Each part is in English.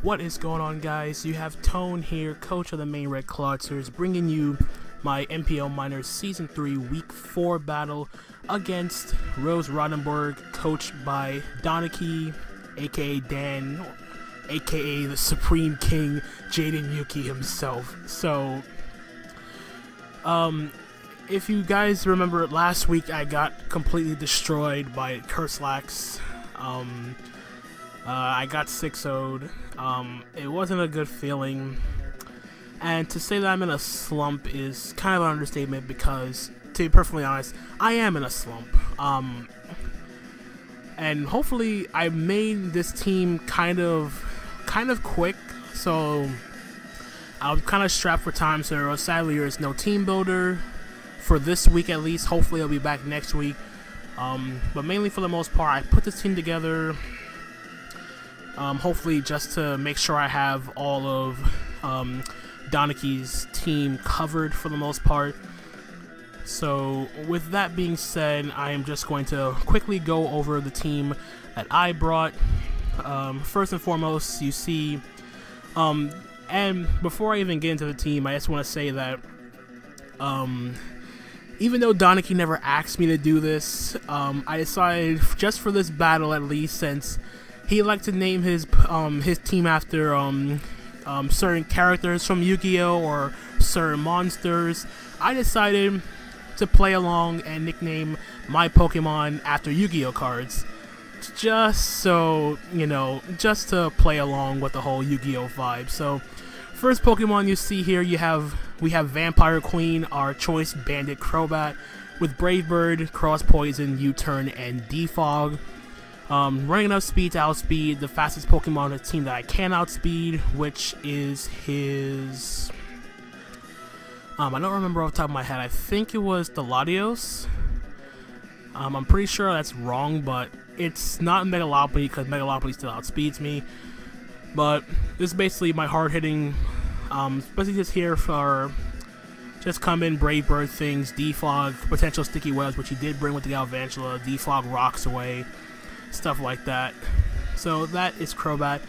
What is going on, guys? You have Tone here, coach of the Maine Red Clawitzers, bringing you my NPL Minors Season 3 Week 4 battle against Roseradenborg, coached by Danekii, aka Dan, aka the Supreme King, Jaden Yuki himself. So, if you guys remember last week, I got completely destroyed by Curslax. I got 6-0'd. It wasn't a good feeling, and to say that I'm in a slump is kind of an understatement, because, to be perfectly honest, I am in a slump. And hopefully I made this team kind of quick, so I'm kind of strapped for time. So sadly, there is no team builder for this week, at least. Hopefully I'll be back next week. But mainly, for the most part, I put this team together hopefully just to make sure I have all of Daneki's team covered for the most part. So with that being said, I am just going to quickly go over the team that I brought. First and foremost, you see, and before I even get into the team, I just want to say that even though Danekii never asked me to do this, I decided, just for this battle at least, since he liked to name his team after certain characters from Yu-Gi-Oh! Or certain monsters, I decided to play along and nickname my Pokemon after Yu-Gi-Oh! Cards. Just so, you know, just to play along with the whole Yu-Gi-Oh! Vibe. So, first Pokemon you see here, we have Vampire Queen, our choice Bandit Crobat, with Brave Bird, Cross Poison, U-Turn, and Defog. Running enough speed to outspeed the fastest Pokemon on the team that I can outspeed, which is his... I don't remember off the top of my head. I think it was the Latios. I'm pretty sure that's wrong, but it's not Mega Lopunny, because Mega Lopunny still outspeeds me. But this is basically my hard-hitting, especially just here for just come in Brave Bird things, Defog, potential Sticky Webs, which he did bring with the Galvantula, Defog rocks away, stuff like that. So that is Crobat.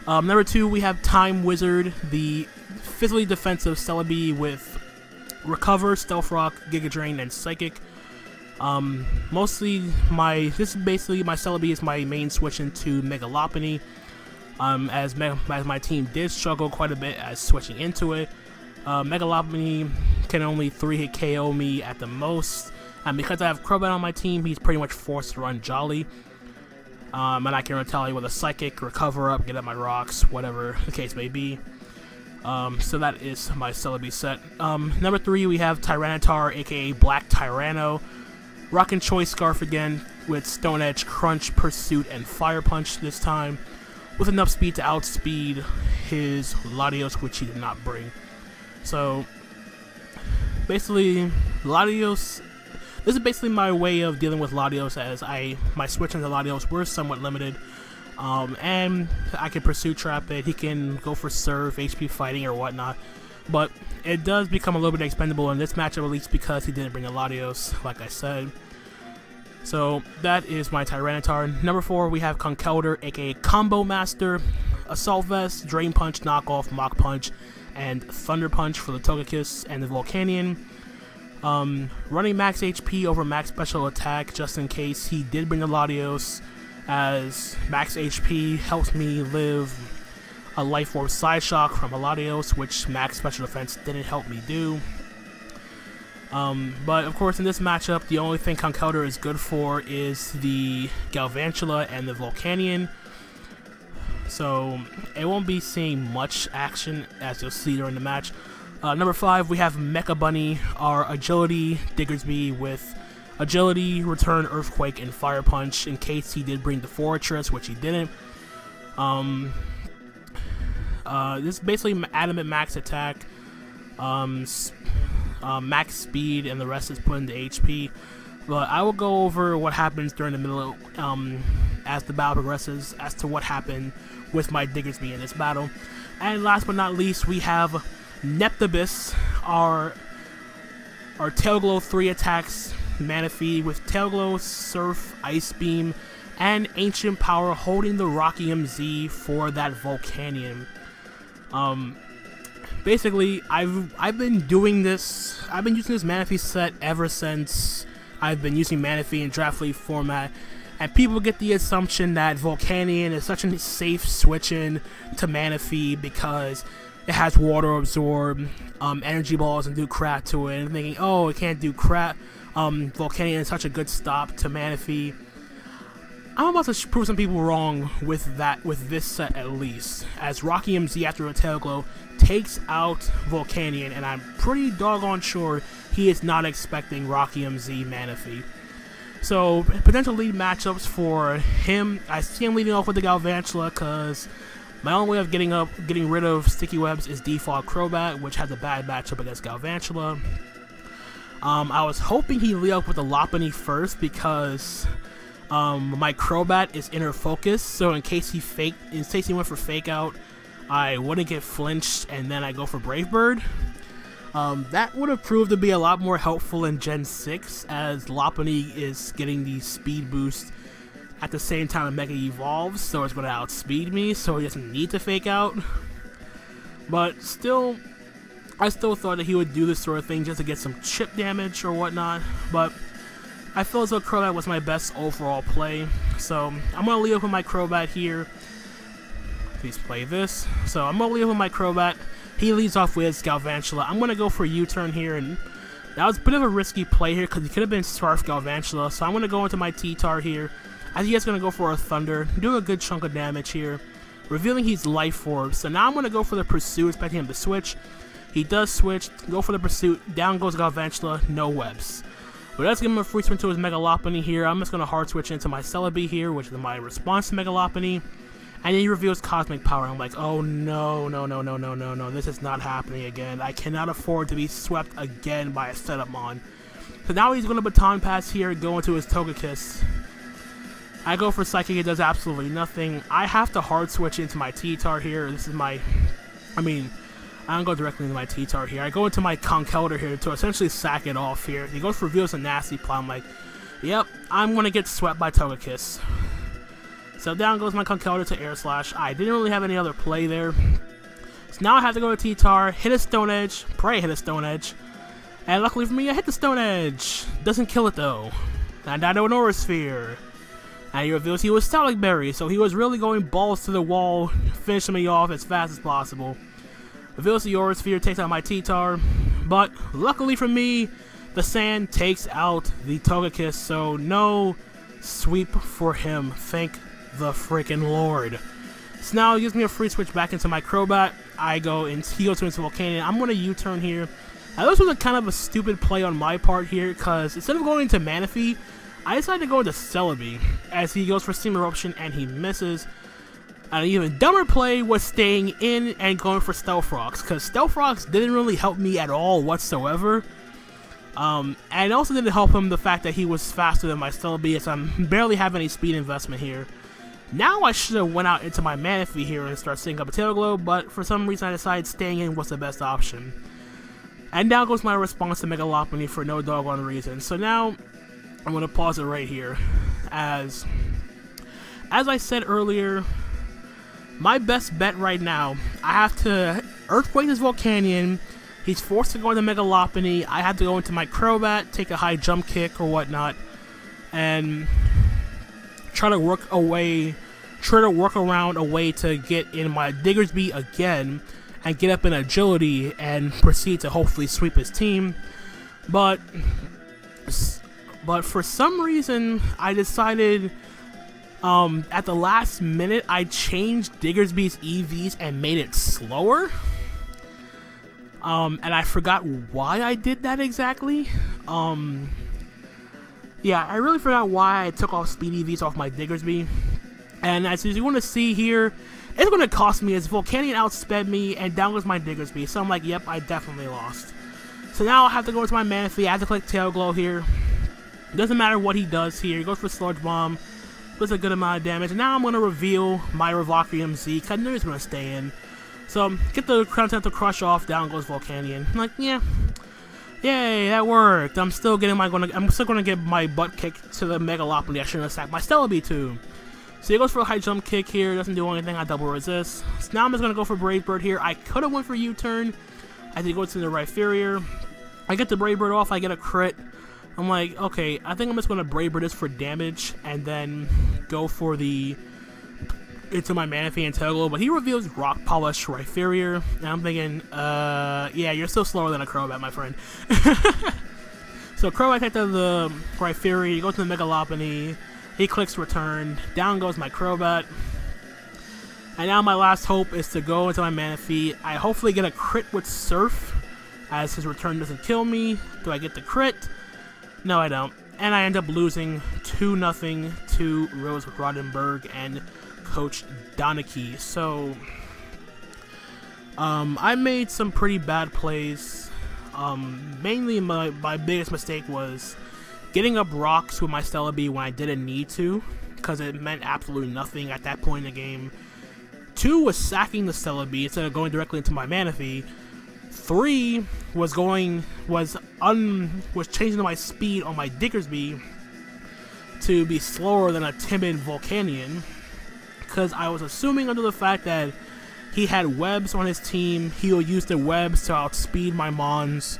Number 2, we have Time Wizard, the physically defensive Celebi with Recover, Stealth Rock, Giga Drain, and Psychic. This is basically my Celebi is my main switch into Mega Lopunny. As my team did struggle quite a bit as switching into it. Mega Lopunny can only 3-hit KO me at the most, and because I have Crobat on my team, he's pretty much forced to run Jolly. And I can retaliate with a Psychic, Recover up, get up my rocks, whatever the case may be. So that is my Celebi set. Number 3, we have Tyranitar, aka Black Tyranno. Rockin' Choice Scarf again, with Stone Edge, Crunch, Pursuit, and Fire Punch this time, with enough speed to outspeed his Latios, which he did not bring. So, basically, Latios... This is basically my way of dealing with Latios, as my switch into Latios were somewhat limited. And I can Pursuit Trap it, he can go for Surf, HP Fighting, or whatnot. But it does become a little bit expendable in this matchup, at least because he didn't bring a Latios, like I said. So that is my Tyranitar. Number 4, we have Conkeldurr, aka Combo Master, Assault Vest, Drain Punch, Knockoff, Mach Punch, and Thunder Punch for the Togekiss and the Volcanion. Running max HP over max special attack, just in case he did bring a Latios, as max HP helps me live a Life Orb Side Shock from a Latios, which max special defense didn't help me do. But of course, in this matchup, the only thing Conkeldurr is good for is the Galvantula and the Volcanion. So it won't be seeing much action, as you'll see during the match. Number 5, we have Mecha Bunny, our Agility Diggersby, with Agility, Return, Earthquake, and Fire Punch, in case he did bring the Fortress, which he didn't. This is basically Adamant Max Attack, Max Speed, and the rest is put into HP. But I will go over what happens during the middle, as the battle progresses, as to what happened with my Diggersby in this battle. And last but not least, we have Neptibus, our Tail Glow 3 attacks Manaphy with Tail Glow, Surf, Ice Beam, and Ancient Power, holding the Rocky MZ for that Volcanion. Basically, I've been doing this. I've been using this Manaphy set ever since I've been using Manaphy in Draft League format, and people get the assumption that Volcanion is such a safe switch in to Manaphy because it has Water Absorb, Energy Balls, and do crap to it, and thinking, oh, it can't do crap. Volcanion is such a good stop to Manaphy. I'm about to prove some people wrong with this set at least, as Rocky MZ after a Tail Glow takes out Volcanion, and I'm pretty doggone sure he is not expecting Rocky MZ Manaphy. So, potential lead matchups for him, I see him leading off with the Galvantula, because my only way of getting rid of Sticky Webs is Default Crobat, which has a bad matchup against Galvantula. I was hoping he'd lead up with the Lopunny first, because my Crobat is Inner Focus, so in case he went for Fake Out, I wouldn't get flinched, and then I go for Brave Bird. That would have proved to be a lot more helpful in Gen 6, as Lopunny is getting the speed boost at the same time Mega evolves, so it's going to outspeed me, so he doesn't need to Fake Out. But still, I still thought that he would do this sort of thing just to get some chip damage or whatnot, but I feel as though Crobat was my best overall play, so I'm going to lead up with my Crobat here. Please play this. So I'm going to lead up with my Crobat. He leads off with Galvantula. I'm going to go for a U-turn here, and that was a bit of a risky play here because he could have been Scarf Galvantula, so I'm going to go into my T-Tar here. I think he's going to go for a Thunder, do a good chunk of damage here, revealing he's Life Orb. So now I'm going to go for the Pursuit, expecting him to switch. He does switch, go for the Pursuit, down goes Galvantula, no webs. But let's give him a free switch to his Mega Lopunny here. I'm just going to hard switch into my Celebi here, which is my response to Mega Lopunny. And then he reveals Cosmic Power. I'm like, oh no, no, no, no, no, no, no. This is not happening again. I cannot afford to be swept again by a setup mon. So now he's going to Baton Pass here, go into his Togekiss. I go for Psychic, it does absolutely nothing. I have to hard switch into my T-Tar here. This is my, I don't go directly into my T-Tar here. I go into my Conkeldurr here to essentially sack it off here. He goes for reveals a Nasty Plot. I'm like, yep, I'm going to get swept by Togekiss. So down goes my Conkeldurr to Air Slash. I didn't really have any other play there. So now I have to go to T-Tar, hit a Stone Edge, pray hit a Stone Edge. And luckily for me, I hit the Stone Edge. Doesn't kill it though. And I know an Aura Sphere. And he reveals he was Stolic Berry, so he was really going balls to the wall, finishing me off as fast as possible. Reveals the Aura Sphere, takes out my T-Tar, but luckily for me, the Sand takes out the Togekiss, so no sweep for him, thank the freaking Lord. So now he gives me a free switch back into my Crobat. He goes into Volcanion. I'm going to U-turn here. Now this was a kind of a stupid play on my part here, because instead of going into Manaphy, I decided to go into Celebi, as he goes for Steam Eruption and he misses. An even dumber play was staying in and going for Stealth Rocks, because Stealth Rocks didn't really help me at all whatsoever. And it also didn't help him the fact that he was faster than my Celebi, as I barely have any speed investment here. Now I should have went out into my Manaphy here and start setting up a Tail Glow, but for some reason I decided staying in was the best option. And now goes my response to Mega Lopunny for no doggone reason. So now I'm going to pause it right here. As I said earlier, my best bet right now, I have to Earthquake this Volcanion. He's forced to go into Mega Lopunny. I have to go into my Crobat, take a high jump kick or whatnot, and try to work around a way to get in my Diggersby again and get up in agility and proceed to hopefully sweep his team. But for some reason, I decided at the last minute I changed Diggersby's EVs and made it slower. And I forgot why I did that exactly. Yeah, I really forgot why I took off Speed EVs off my Diggersby. And as you want to see here, it's going to cost me as Volcanion outsped me and down goes my Diggersby. So I'm like, yep, I definitely lost. So now I have to go into my Manaphy. I have to click Tail Glow here. Doesn't matter what he does here. He goes for Sludge Bomb. Does a good amount of damage. And now I'm going to reveal my Revocaria MZ, because I know he's going to stay in. So get the Crown Tentacle Crush off. Down goes Volcanion. I'm like, yeah. Yay, that worked. I'm still gonna get my butt kicked to the Megalopony. I shouldn't have sacked my Celebi too. So he goes for a high jump kick here, doesn't do anything, I double resist. So now I'm just gonna go for Brave Bird here. I could have went for U-turn. I did go to the right Rhyperior. I get the Brave Bird off, I get a crit. I'm like, okay, I think I'm just gonna Brave Bird this for damage and then go for the into my Manaphy and Tailglow, but he reveals Rock Polish Rhyperior, and I'm thinking, yeah, you're still slower than a Crobat, my friend. So Crobat takes the Rhyperior, he goes to the Megalopony, he clicks return, down goes my Crobat, and now my last hope is to go into my Manaphy. I hopefully get a crit with Surf, as his return doesn't kill me. Do I get the crit? No, I don't. And I end up losing 2-0 to Roseradenborg and Coach Danekii. So, I made some pretty bad plays. Mainly my biggest mistake was getting up rocks with my Celebi when I didn't need to, because it meant absolutely nothing at that point in the game. 2 was sacking the Celebi instead of going directly into my Manaphy. 3 was changing my speed on my Diggersby to be slower than a timid Volcanion, because I was assuming under the fact that he had webs on his team, he will use the webs to outspeed my Mons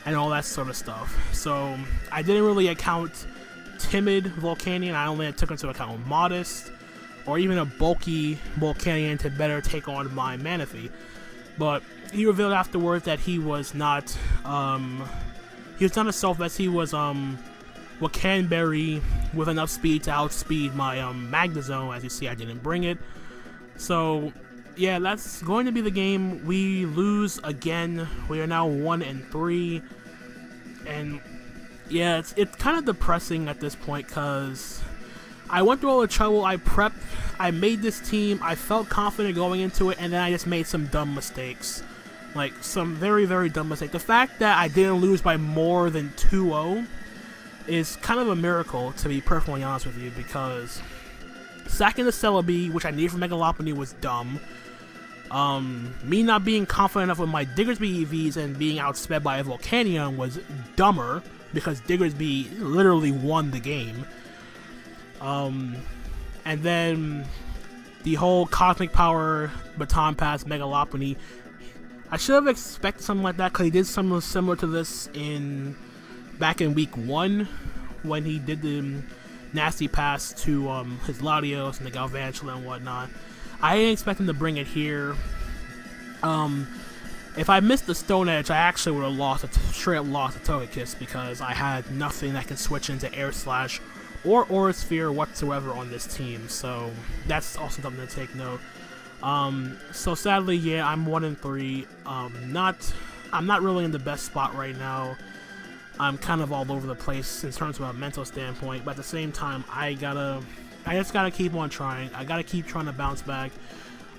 and all that sort of stuff. So I didn't really account timid Volcanion, I only took into account modest or even a bulky Volcanion to better take on my Manaphy. But he revealed afterwards that he was not a self-vest, he was Wakanberry with enough speed to outspeed my Magnezone. As you see, I didn't bring it. So yeah, that's going to be the game. We lose again. We are now 1-3, and yeah, it's kind of depressing at this point, because I went through all the trouble, I prepped, I made this team, I felt confident going into it, and then I just made some dumb mistakes. Like, some very, very dumb mistakes. The fact that I didn't lose by more than 2-0 is kind of a miracle, to be perfectly honest with you, because sacking the Celebi, which I needed for Megalopony, was dumb. Me not being confident enough with my Diggersby EVs and being outsped by a Volcanion was dumber, because Diggersby literally won the game. And then the whole Cosmic Power Baton Pass Megalopony, I should have expected something like that, because he did something similar to this back in week 1 when he did the nasty pass to his Latios and the Galvantula and whatnot. I didn't expect him to bring it here. If I missed the Stone Edge, I actually would have straight up lost a Togekiss, because I had nothing that can switch into Air Slash or Aura Sphere whatsoever on this team, so that's also something to take note. So sadly, yeah, I'm 1-3. I'm not really in the best spot right now. I'm kind of all over the place in terms of a mental standpoint, but at the same time, I just gotta keep on trying. I gotta keep trying to bounce back.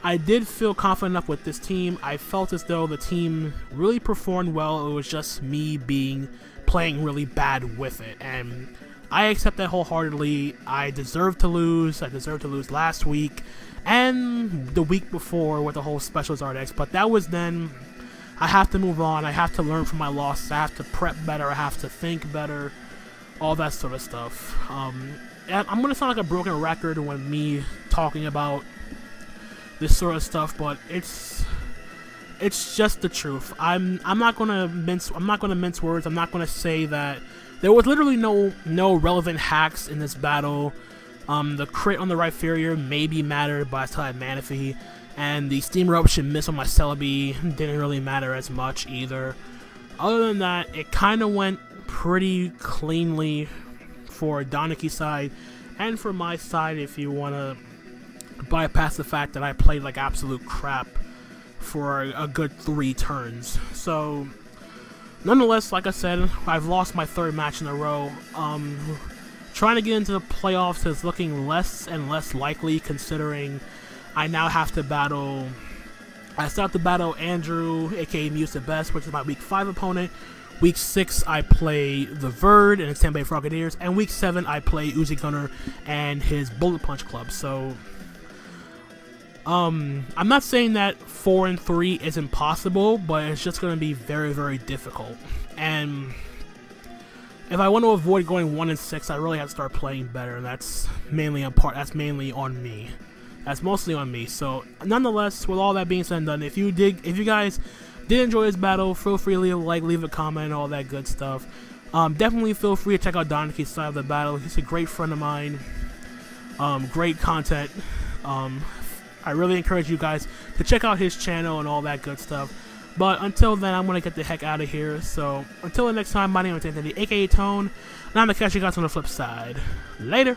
I did feel confident enough with this team. I felt as though the team really performed well. It was just me playing really bad with it, and I accept that wholeheartedly. I deserve to lose. I deserved to lose last week and the week before with the whole Special Zardex, but that was then. I have to move on. I have to learn from my losses. I have to prep better. I have to think better. All that sort of stuff. I'm going to sound like a broken record when me talking about this sort of stuff, but it's just the truth. I'm not going to mince words. I'm not going to say that there was literally no relevant hacks in this battle. The crit on the Rhyperior maybe mattered, but I still had Manaphy. And the Steam Eruption miss on my Celebi didn't really matter as much either. Other than that, it kind of went pretty cleanly for Daneki's side, and for my side if you want to bypass the fact that I played like absolute crap for a good 3 turns. So, nonetheless, like I said, I've lost my 3rd match in a row. Trying to get into the playoffs is looking less and less likely, considering I now have to battle. I still have to battle Andrew, aka Muse the Best, which is my week 5 opponent. Week 6, I play the Verd and his Tambay Frogadiers, and week 7, I play Uzi Gunner and his Bullet Punch Club. So, I'm not saying that 4-3 is impossible, but it's just going to be very, very difficult. And if I want to avoid going 1-6, I really have to start playing better, and that's mainly on me. That's mostly on me. So, nonetheless, with all that being said and done, if you guys did enjoy this battle, feel free to leave a like, leave a comment, and all that good stuff. Definitely feel free to check out Daneki's side of the battle. He's a great friend of mine. Great content. I really encourage you guys to check out his channel and all that good stuff. But until then, I'm going to get the heck out of here. So, until the next time, my name is Anthony, aka Tone, and I'm going to catch you guys on the flip side. Later!